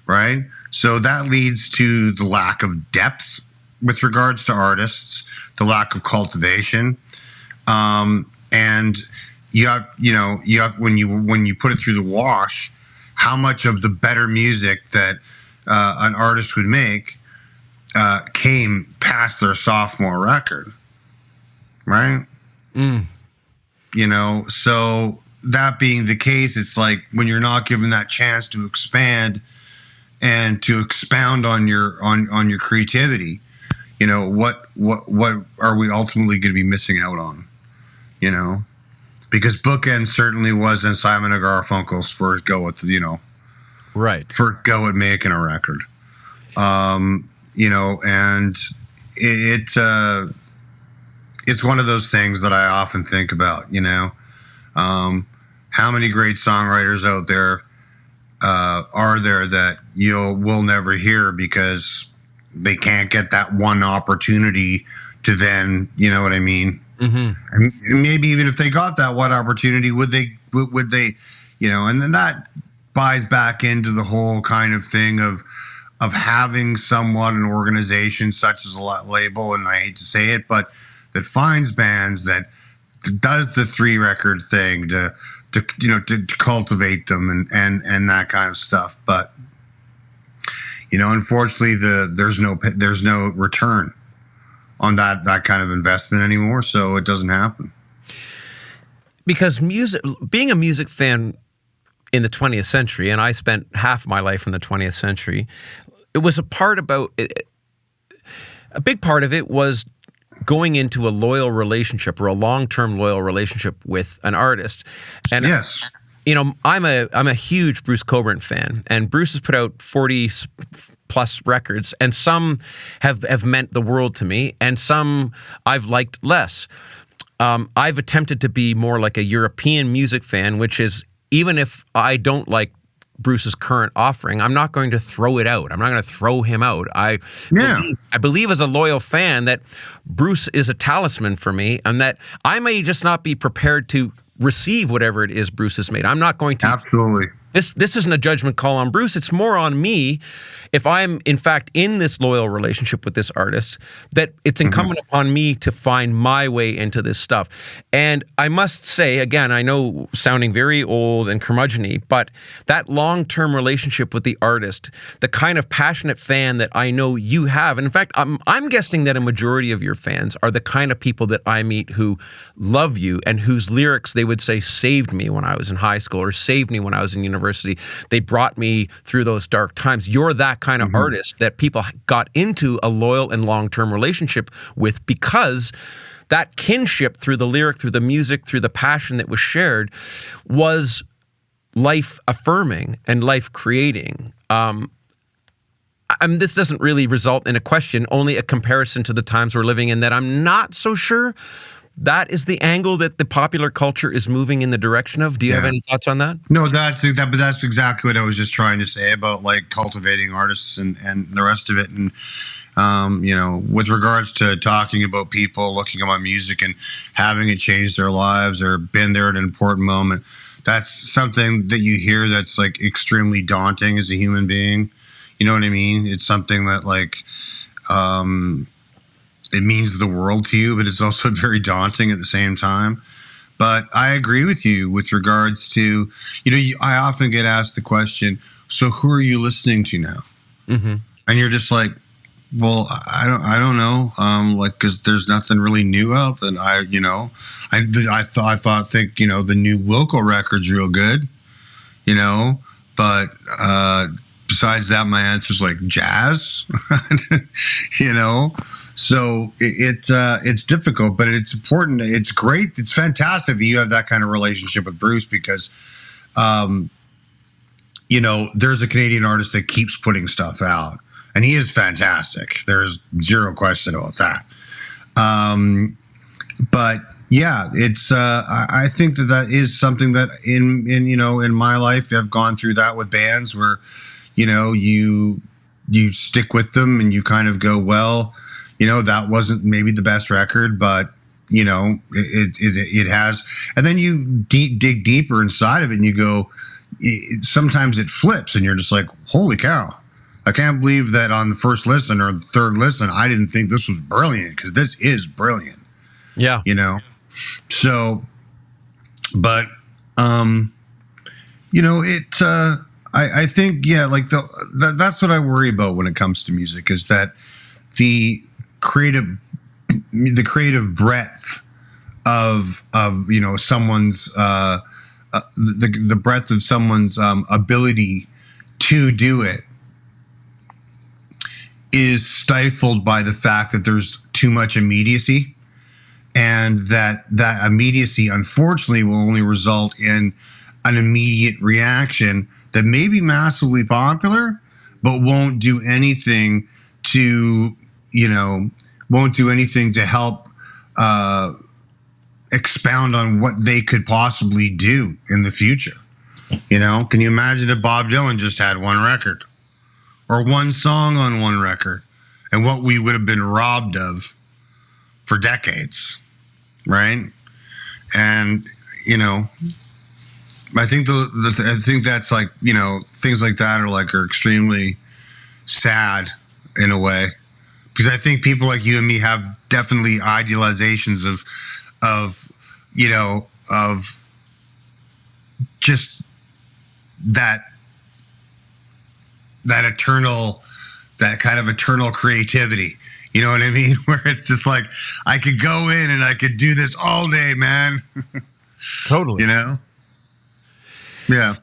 right? So that leads to the lack of depth with regards to artists, the lack of cultivation, and you have when you put it through the wash, how much of the better music that an artist would make came past their sophomore record, right? So that being the case, it's like when you're not given that chance to expand and to expound on your creativity, what are we ultimately going to be missing out on? Because Bookend certainly wasn't Simon and Garfunkel's first go at first go at making a record, and it's one of those things that I often think about, how many great songwriters out there are there that we'll never hear because they can't get that one opportunity to then, you know what I mean? Mm-hmm. And maybe even if they got that one opportunity, would they, and then that buys back into the whole kind of thing of having somewhat an organization such as a label, and I hate to say it, but that finds bands, that does the 3-record thing to cultivate them and that kind of stuff. But unfortunately, there's no return on that kind of investment anymore, so it doesn't happen. Because being a music fan in the 20th century, and I spent half my life in the 20th century, it was a big part of it was going into a loyal relationship or a long-term loyal relationship with an artist. And yes, I'm a huge Bruce Cockburn fan, and Bruce has put out 40 plus records, and some have meant the world to me, and some I've liked less. I've attempted to be more like a European music fan, which is, even if I don't like Bruce's current offering, I'm not going to throw it out. I'm not going to throw him out. I believe as a loyal fan that Bruce is a talisman for me, and that I may just not be prepared to receive whatever it is Bruce has made. I'm not going to. Absolutely. This isn't a judgment call on Bruce. It's more on me, if I'm in fact in this loyal relationship with this artist, that it's incumbent upon me to find my way into this stuff. And I must say, again, I know sounding very old and curmudgeon-y, but that long-term relationship with the artist, the kind of passionate fan that I know you have, and in fact, I'm guessing that a majority of your fans are the kind of people that I meet who love you and whose lyrics they would say saved me when I was in high school or saved me when I was in university. They brought me through those dark times. You're that kind of artist that people got into a loyal and long-term relationship with, because that kinship through the lyric, through the music, through the passion that was shared was life-affirming and life-creating. This doesn't really result in a question, only a comparison to the times we're living in, that I'm not so sure that is the angle that the popular culture is moving in the direction of. Do you have any thoughts on that? No, that's exactly what I was just trying to say about like cultivating artists and the rest of it. And, with regards to talking about people looking at my music and having it change their lives or been there at an important moment, that's something that you hear that's like extremely daunting as a human being. You know what I mean? It's something that like, it means the world to you, but it's also very daunting at the same time. But I agree with you with regards to, I often get asked the question, so who are you listening to now? Mm-hmm. And you're just like, well, I don't know. Cause there's nothing really new out that I think, the new Wilco record's real good, but, besides that, my answer's like jazz, So it's difficult, but it's important. It's great. It's fantastic that you have that kind of relationship with Bruce because, there's a Canadian artist that keeps putting stuff out, and he is fantastic. There's zero question about that. But yeah, it's. I think that is something that in my life I've gone through that with bands where, you stick with them and you kind of go, well, that wasn't maybe the best record, but it has, and then you dig deeper inside of it and you go, sometimes it flips and you're just like, holy cow, I can't believe that on the first listen or the third listen, I didn't think this was brilliant, because this is brilliant. Yeah. So, but, I think, like that's what I worry about when it comes to music, is that the creative breadth of someone's the breadth of someone's ability to do it is stifled by the fact that there's too much immediacy, and that immediacy unfortunately will only result in an immediate reaction that may be massively popular but won't do anything to help expound on what they could possibly do in the future. Can you imagine if Bob Dylan just had one record or one song on one record, and what we would have been robbed of for decades, right? And I think I think that's like, things like that are extremely sad in a way, because I think people like you and me have definitely idealizations of just that kind of eternal creativity. You know what I mean? Where it's just like, I could go in and I could do this all day, man. Totally. Yeah.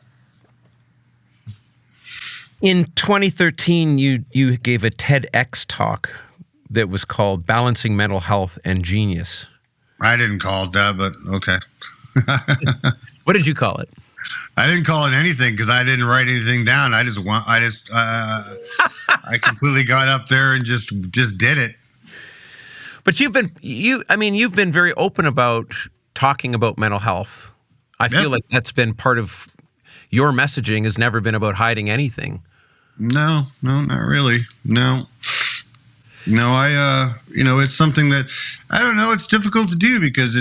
In 2013, you gave a TEDx talk that was called Balancing Mental Health and Genius. I didn't call it that, but okay. What did you call it? I didn't call it anything because I didn't write anything down. I completely got up there and just did it. But you've been very open about talking about mental health. I feel like that's been part of your messaging, has never been about hiding anything. No, not really. No, it's something that, I don't know, it's difficult to do because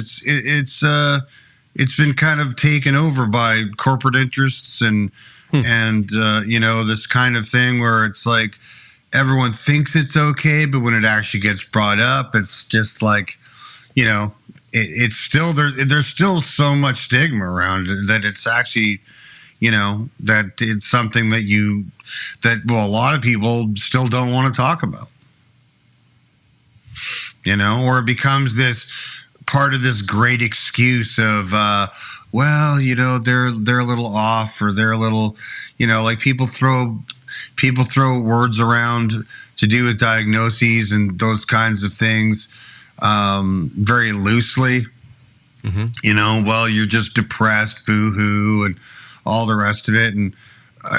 it's been kind of taken over by corporate interests and this kind of thing where it's like everyone thinks it's okay, but when it actually gets brought up, it's just like, it's still there's still so much stigma around it that it's actually, that it's something that a lot of people still don't want to talk about, or it becomes this part of this great excuse of, they're a little off, or they're a little, like people throw words around to do with diagnoses and those kinds of things very loosely. Mm-hmm. You're just depressed, boo-hoo, and all the rest of it. And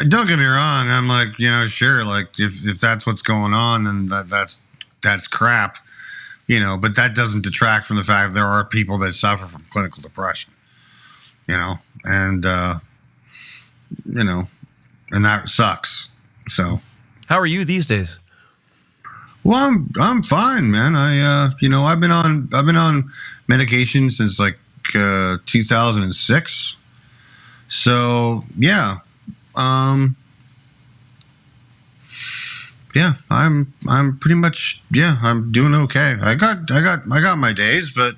don't get me wrong, I'm like, sure, like if that's what's going on, then that's crap, but that doesn't detract from the fact that there are people that suffer from clinical depression, and that sucks. So how are you these days? Well, I'm fine, man. I've been on medication since like 2006. So yeah, I'm pretty much, I'm doing okay. I got my days, but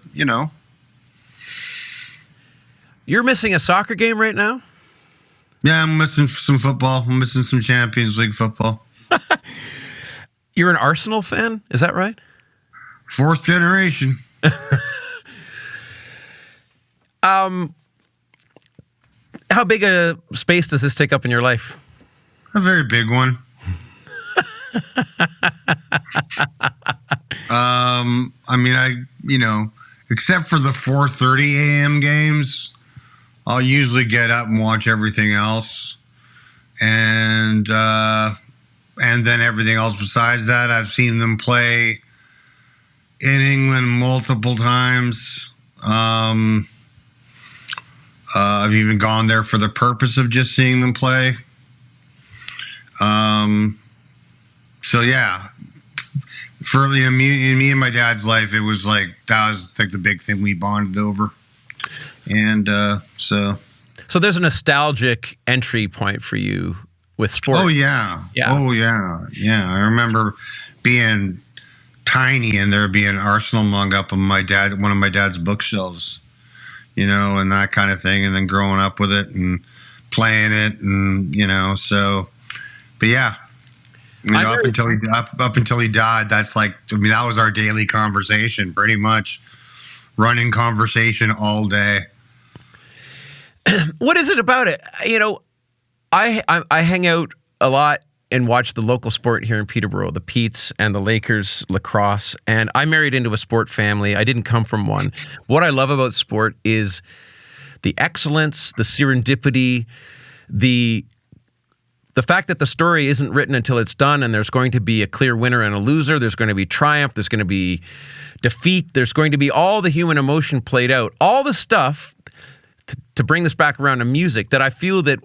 You're missing a soccer game right now? Yeah, I'm missing some football. I'm missing some Champions League football. You're an Arsenal fan? Is that right? Fourth generation. How big a space does this take up in your life? A very big one. I mean, except for the 4:30 a.m. games, I'll usually get up and watch everything else, and then everything else besides that. I've seen them play in England multiple times. I've even gone there for the purpose of just seeing them play. So yeah, for me and my dad's life, it was like that was like the big thing we bonded over, and So there's a nostalgic entry point for you with sports. Oh yeah, oh yeah. I remember being tiny and there being Arsenal mug up on one of my dad's bookshelves, and that kind of thing, and then growing up with it and playing it, and so. But yeah, up until he died, that's that was our daily conversation, pretty much, running conversation all day. What is it about it? I hang out a lot and watch the local sport here in Peterborough, the Petes and the Lakers lacrosse. And I married into a sport family. I didn't come from one. What I love about sport is the excellence, the serendipity, the fact that the story isn't written until it's done, and there's going to be a clear winner and a loser. There's going to be triumph. There's going to be defeat. There's going to be all the human emotion played out. All the stuff, to bring this back around to music, that I feel that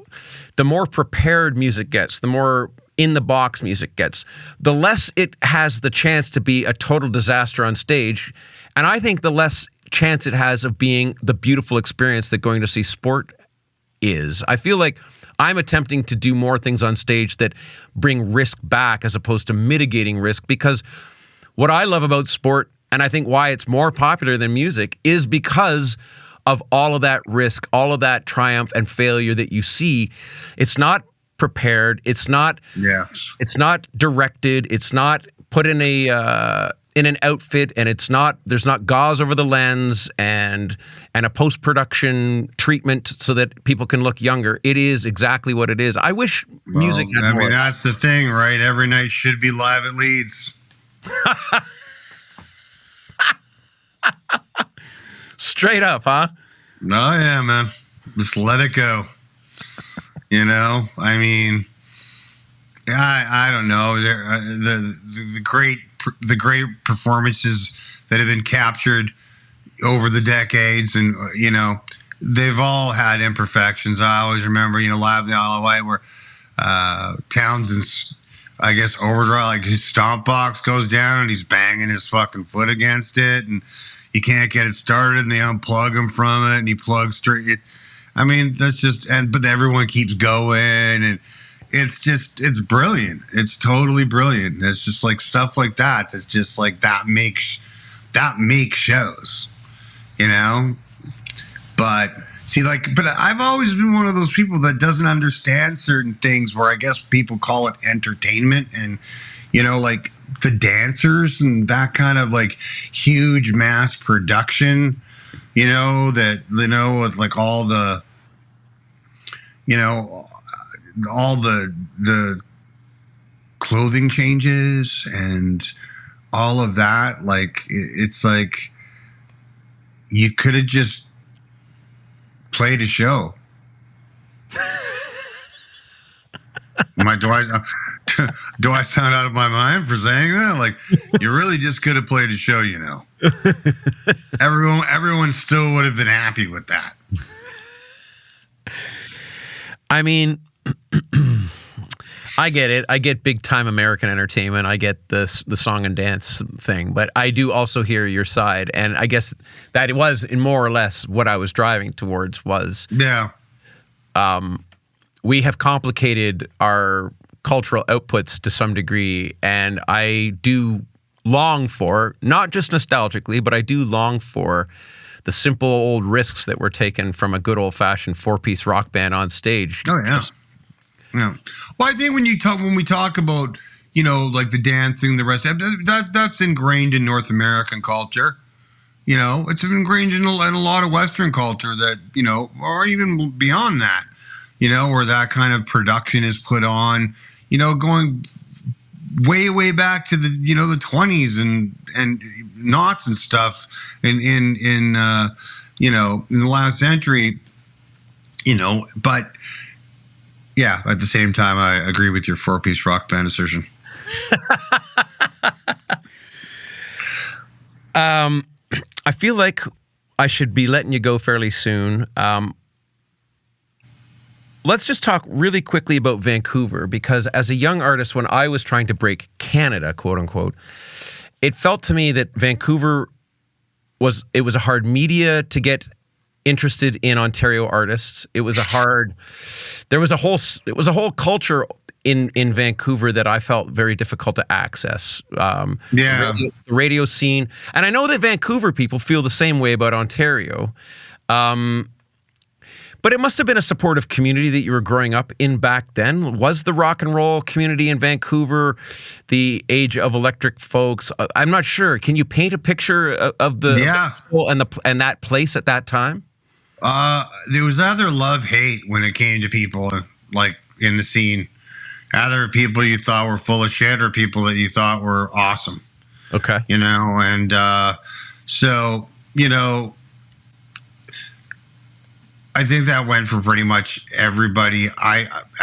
the more prepared music gets, the more in-the-box music gets, the less it has the chance to be a total disaster on stage. And I think the less chance it has of being the beautiful experience that going to see sport is. I feel like I'm attempting to do more things on stage that bring risk back as opposed to mitigating risk, because what I love about sport, and I think why it's more popular than music, is because of all of that risk, all of that triumph and failure that you see. It's not prepared. It's not directed. It's not put in an outfit, and there's not gauze over the lens and a post-production treatment so that people can look younger. It is exactly what it is. I wish music had more. That's the thing, right? Every night should be live at Leeds. Straight up, huh? Oh yeah, man. Just let it go. I don't know. The great performances that have been captured over the decades, and they've all had imperfections. I always remember, Live in the Isle of Wight, where Townsend's, I guess, overdrive, like his stomp box goes down and he's banging his fucking foot against it, and he can't get it started, and they unplug him from it, and he plugs straight. That's just, but everyone keeps going, and it's brilliant. It's totally brilliant. It's just like stuff like that. That's just like that makes shows, But but I've always been one of those people that doesn't understand certain things, where I guess people call it entertainment, and like the dancers and that kind of like huge mass production, with like all the clothing changes and all of that. Like it's like you could have just played a show. Do I sound out of my mind for saying that? Like, you really just could have played a show, Everyone still would have been happy with that. I get it. I get big time American entertainment. I get the song and dance thing, but I do also hear your side, and I guess that it was in more or less what I was driving towards was. Yeah. We have complicated our cultural outputs to some degree, and I do long for, not just nostalgically, but I do long for the simple old risks that were taken from a good old-fashioned 4-piece rock band on stage. Oh yeah. Yeah. Well, I think when we talk about, like the dancing, the rest, that's ingrained in North American culture. It's ingrained in a lot of Western culture that, or even beyond that, where that kind of production is put on, going way back to the the 20s and knots and stuff in in the last century, but yeah, at the same time I agree with your 4-piece rock band assertion. I feel like I should be letting you go fairly soon. Let's just talk really quickly about Vancouver, because as a young artist, when I was trying to break Canada, quote unquote, it felt to me that Vancouver was a hard media to get interested in Ontario artists. It was there was a whole culture in Vancouver that I felt very difficult to access. The radio scene. And I know that Vancouver people feel the same way about Ontario. But it must have been a supportive community that you were growing up in back then. Was the rock and roll community in Vancouver the age of electric folks? I'm not sure. Can you paint a picture of the people and that place at that time? There was either love-hate when it came to people like in the scene. Either people you thought were full of shit or people that you thought were awesome. Okay. And so, I think that went for pretty much everybody.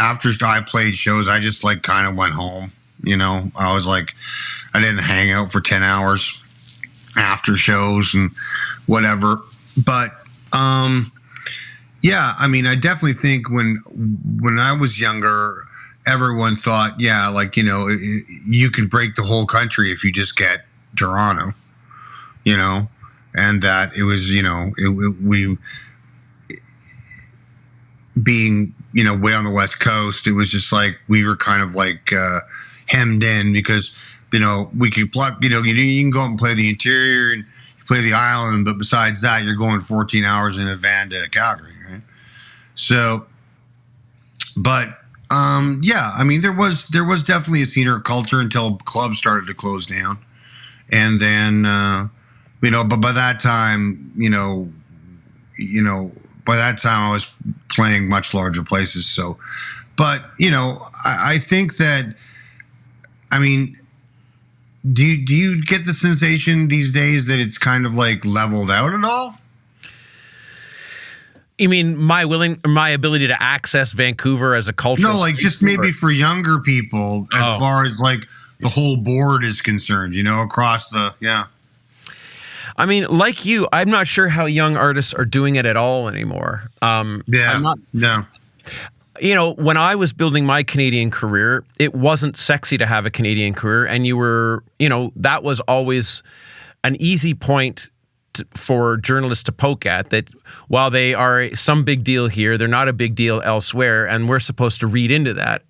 After I played shows, I just kind of went home. I was like, I didn't hang out for 10 hours after shows and whatever. But yeah, I mean, I definitely think when I was younger, everyone thought, you can break the whole country if you just get Toronto, and that it was, we being, way on the West Coast, it was just like we were kind of hemmed in because, we could pluck, you can go out and play the interior and play the island, but besides that, you're going 14 hours in a van to Calgary, right? So, but yeah, I mean, there was definitely a scene or culture until clubs started to close down, and then but by that time, by that time I was playing much larger places. So, but I think that, I mean, do you get the sensation these days that it's kind of leveled out at all? You mean my ability to access Vancouver as a culture? No, just maybe for younger people, as far as the whole board is concerned, across the, yeah. I mean, like you, I'm not sure how young artists are doing it at all anymore. No. When I was building my Canadian career, it wasn't sexy to have a Canadian career, and you were, that was always an easy point for journalists to poke at, that while they are some big deal here, they're not a big deal elsewhere, and we're supposed to read into that.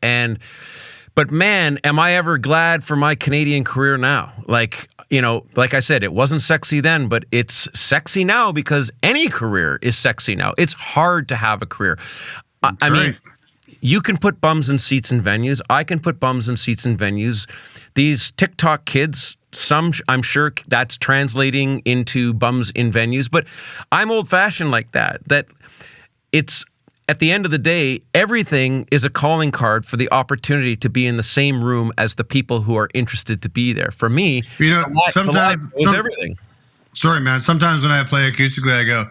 But man, am I ever glad for my Canadian career now. Like I said, it wasn't sexy then, but it's sexy now because any career is sexy now. It's hard to have a career. I mean, you can put bums in seats in venues. I can put bums in seats in venues. These TikTok kids, I'm sure that's translating into bums in venues, but I'm old-fashioned like that. That it's, at the end of the day, everything is a calling card for the opportunity to be in the same room as the people who are interested to be there. For me, sometimes it was everything. Sorry, man. Sometimes when I play acoustically, I go,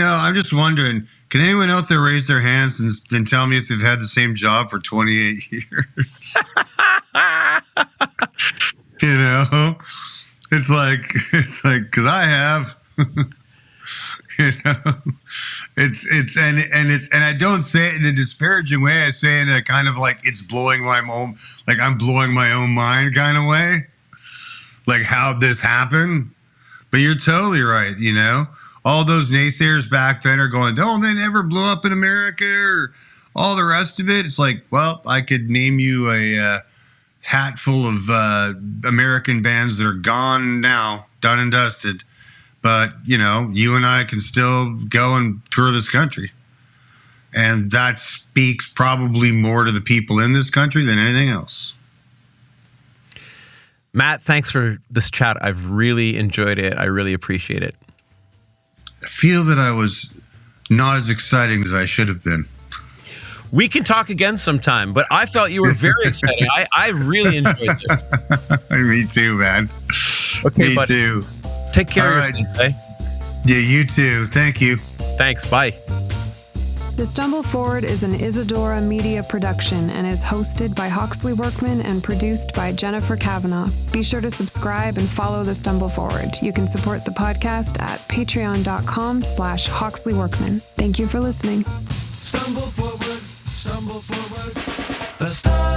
I'm just wondering, can anyone out there raise their hands and tell me if they've had the same job for 28 years? It's like, because I have, and I don't say it in a disparaging way. I say it in a kind of it's blowing my own, I'm blowing my own mind kind of way, how'd this happen? But you're totally right. All those naysayers back then are going, oh, they never blew up in America or all the rest of it. It's well, I could name you a hat full of American bands that are gone now, done and dusted. But, you and I can still go and tour this country. And that speaks probably more to the people in this country than anything else. Matt, thanks for this chat. I've really enjoyed it. I really appreciate it. I feel that I was not as exciting as I should have been. We can talk again sometime, but I felt you were very exciting. I really enjoyed this. Me too, man. Okay, Me buddy. too. Take care All of right. yourself, eh? Yeah, you too. Thank you. Thanks. Bye. The Stumble Forward is an Isadora Media production and is hosted by Hawksley Workman and produced by Jennifer Kavanaugh. Be sure to subscribe and follow The Stumble Forward. You can support the podcast at patreon.com/Hawksley Workman. Thank you for listening. Stumble forward, the stars.